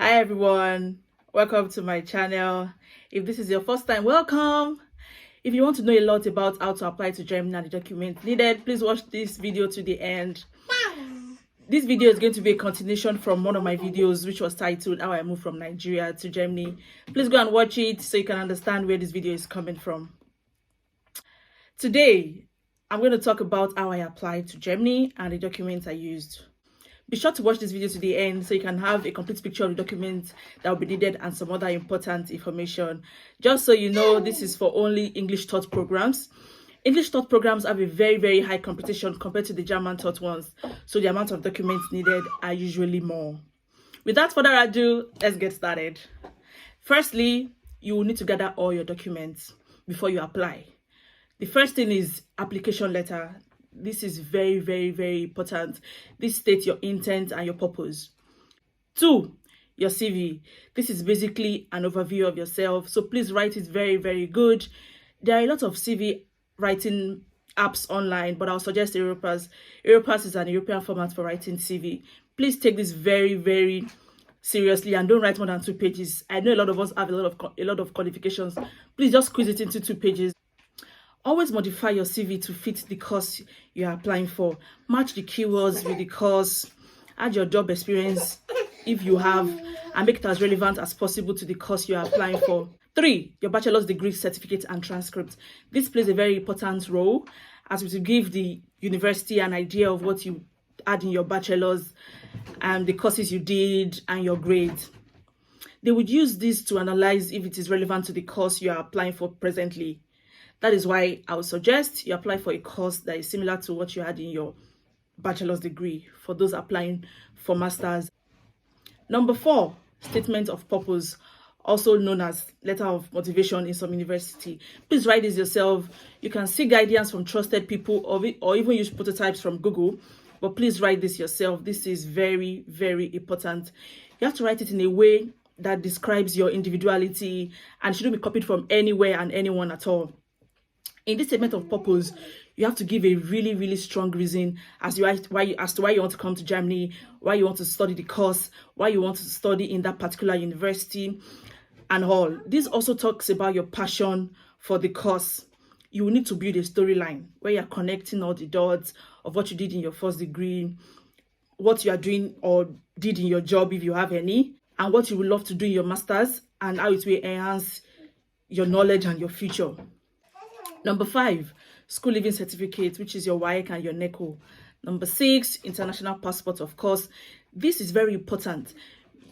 Hi everyone, welcome to my channel. If this is your first time, welcome. If you want to know a lot about how to apply to Germany and the documents needed, please watch this video to the end. This video is going to be a continuation from one of my videos which was titled How I Moved from Nigeria to Germany. Please go and watch it so you can understand where this video is coming from. Today, I'm going to talk about how I applied to Germany and the documents I used. Be sure to watch this video to the end so you can have a complete picture of the documents that will be needed and some other important information. Just so you know, this is for only English taught programs. English taught programs have a very high competition compared to the German taught ones, so the amount of documents needed are usually more. Without further ado, let's get started. Firstly, you will need to gather all your documents before you apply. The first thing is application letter. This is very important. This states your intent and your purpose. 2, your CV. This is basically an overview of yourself, so please write it very good. There are a lot of CV writing apps online, but I'll suggest Europass. Europass is an European format for writing CV. Please take this very seriously and don't write more than 2 pages. I know a lot of us have a lot of qualifications. Please just squeeze it into 2 pages. Always modify your CV to fit the course you are applying for. Match the keywords with the course. Add your job experience if you have, and make it as relevant as possible to the course you are applying for. 3, your bachelor's degree certificate and transcript. This plays a very important role as it will give the university an idea of what you had in your bachelor's and the courses you did and your grade. They would use this to analyze if it is relevant to the course you are applying for presently. That is why I would suggest you apply for a course that is similar to what you had in your bachelor's degree for those applying for masters. Number 4, statement of purpose, also known as letter of motivation in some university. Please write this yourself. You can seek guidance from trusted people or even use prototypes from Google, but please write this yourself. This is very important. You have to write it in a way that describes your individuality and shouldn't be copied from anywhere and anyone at all. In this statement of purpose, you have to give a really strong reason as to why you want to come to Germany, why you want to study the course, why you want to study in that particular university, and all. This also talks about your passion for the course. You will need to build a storyline where you're connecting all the dots of what you did in your first degree, what you are doing or did in your job if you have any, and what you would love to do in your master's, and how it will enhance your knowledge and your future. Number 5, school living certificate, which is your WAEC and your NECO. Number 6, international passport, of course. This is very important.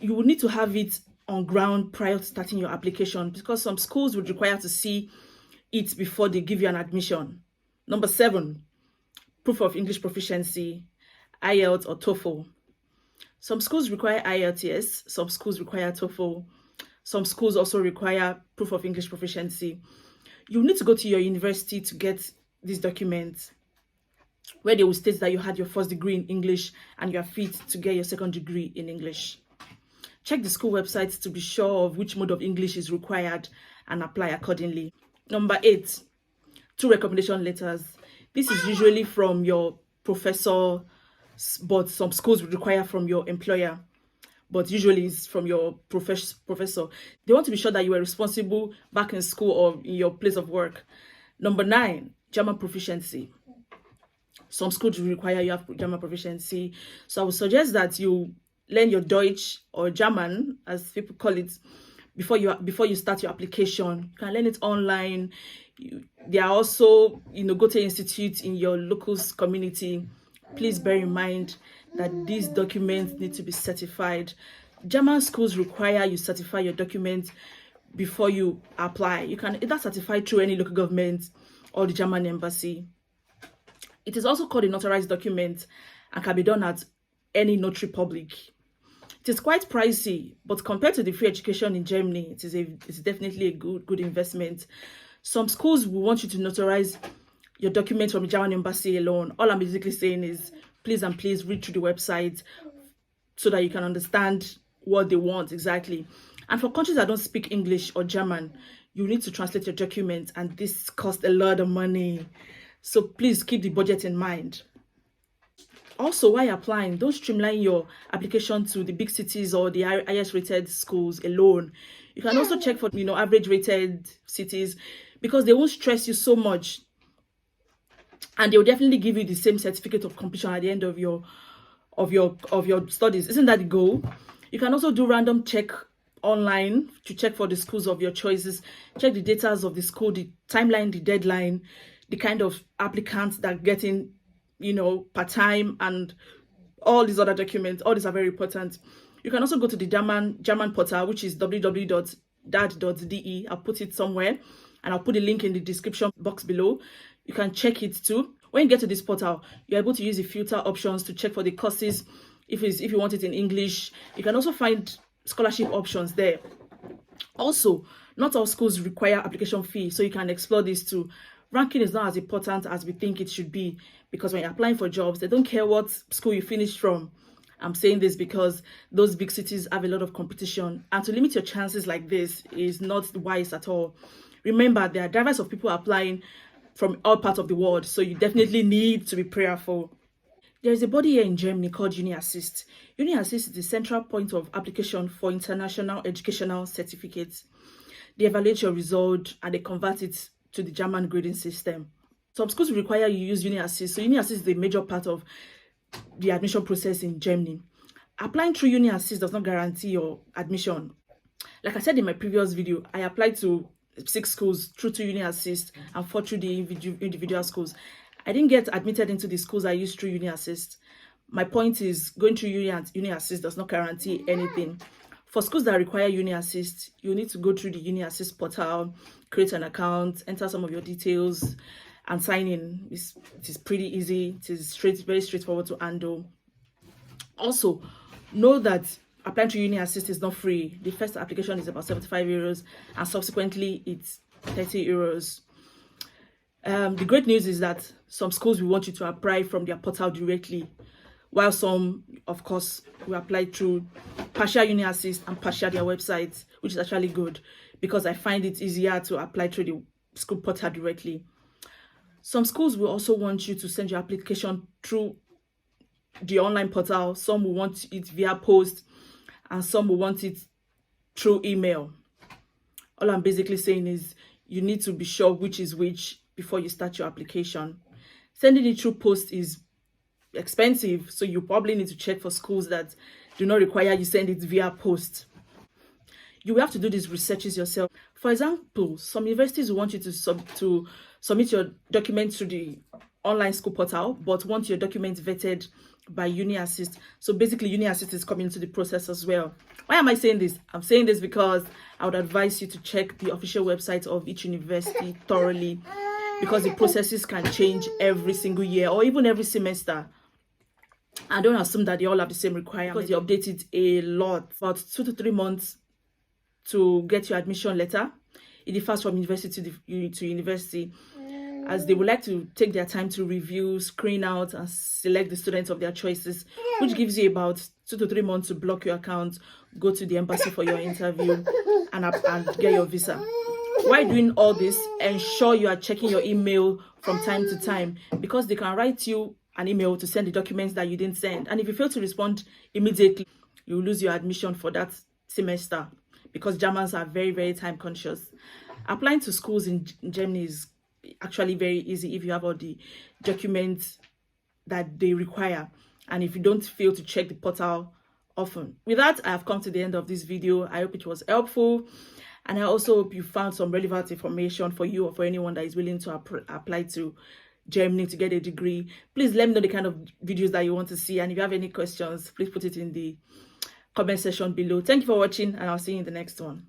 You will need to have it on ground prior to starting your application because some schools would require to see it before they give you an admission. Number 7, proof of English proficiency, Ielts or Toefl. Some schools require Ielts, some schools require Toefl. Some schools also require proof of English proficiency. You need to go to your university to get these documents where they will state that you had your first degree in English and you are fit to get your second degree in English. Check the school website to be sure of which mode of English is required and apply accordingly. Number 8, 2 recommendation letters. This is usually from your professor, but some schools would require from your employer, but usually it's from your professor. They want to be sure that you are responsible back in school or in your place of work. Number 9, German proficiency. Some schools require you have German proficiency. So I would suggest that you learn your Deutsch or German, as people call it, before you start your application. You can learn it online. There are also, Goethe Institute in your local community. Please bear in mind that these documents need to be certified. German schools require you certify your documents before you apply. You can either certify through any local government or the German embassy. It is also called a notarized document and can be done at any notary public. It is quite pricey, but compared to the free education in Germany, it's definitely a good investment. Some schools will want you to notarize your documents from the German embassy alone. All I'm basically saying is please read through the website so that you can understand what they want exactly. And for countries that don't speak English or German, you need to translate your documents, and this costs a lot of money. So please keep the budget in mind. Also, while applying, don't streamline your application to the big cities or the highest rated schools alone. You can also check for average rated cities, because they won't stress you so much, and they will definitely give you the same certificate of completion at the end of your studies. Isn't that the goal? You can also do random check online to check for the schools of your choices. Check the data of the school, the timeline, the deadline, the kind of applicants that get in part-time, and all these other documents. All these are very important. You can also go to the German portal, which is www.dad.de. I'll put it somewhere, and I'll put a link in the description box below. You can check it too. When you get to this portal, you're able to use the filter options to check for the courses. If you want it in English, you can also find scholarship options there. Also, not all schools require application fee, so you can explore this too. Ranking is not as important as we think it should be, because when you're applying for jobs, they don't care what school you finished from. I'm saying this because those big cities have a lot of competition, and to limit your chances like this is not wise at all. Remember, there are drivers of people applying from all parts of the world, so you definitely need to be prayerful. There is a body here in Germany called UniAssist. UniAssist is the central point of application for international educational certificates. They evaluate your result and they convert it to the German grading system. Some schools require you use UniAssist, so UniAssist is the major part of the admission process in Germany. Applying through UniAssist does not guarantee your admission. Like I said in my previous video, I applied to 6 schools through to UniAssist and 4 through the individual schools. I didn't get admitted into the schools I used through UniAssist. My point is, going through UniAssist does not guarantee anything. For schools that require UniAssist, you need to go through the UniAssist portal, create an account, enter some of your details, and sign in. It is pretty easy. It is very straightforward to handle. Also, know that applying to UniAssist is not free. The first application is about 75 euros, and subsequently it's 30 euros. The great news is that some schools will want you to apply from their portal directly, while some, of course, will apply through partial UniAssist and partial their website, which is actually good, because I find it easier to apply through the school portal directly. Some schools will also want you to send your application through the online portal. Some will want it via post, and some will want it through email. All I'm basically saying is you need to be sure which is which before you start your application. Sending it through post is expensive, so you probably need to check for schools that do not require you send it via post. You will have to do these researches yourself. For example, some universities want you to submit your documents through the online school portal, but want your documents vetted by UniAssist. So basically, UniAssist is coming into the process as well. Why am I saying this? I'm saying this because I would advise you to check the official website of each university thoroughly, because the processes can change every single year or even every semester. And don't assume that they all have the same requirements, because they update it a lot. About 2 to 3 months to get your admission letter. It differs from university to university, as they would like to take their time to review, screen out, and select the students of their choices, which gives you about 2 to 3 months to block your account, go to the embassy for your interview, and get your visa. While doing all this, ensure you are checking your email from time to time, because they can write you an email to send the documents that you didn't send. And if you fail to respond immediately, you will lose your admission for that semester, because Germans are very, very time conscious. Applying to schools in Germany is actually very easy if you have all the documents that they require, and if you don't fail to check the portal often. With that, I have come to the end of this video. I hope it was helpful, and I also hope you found some relevant information for you or for anyone that is willing to apply to Germany to get a degree. Please let me know the kind of videos that you want to see, and if you have any questions, please put it in the comment section below. Thank you for watching, and I'll see you in the next one.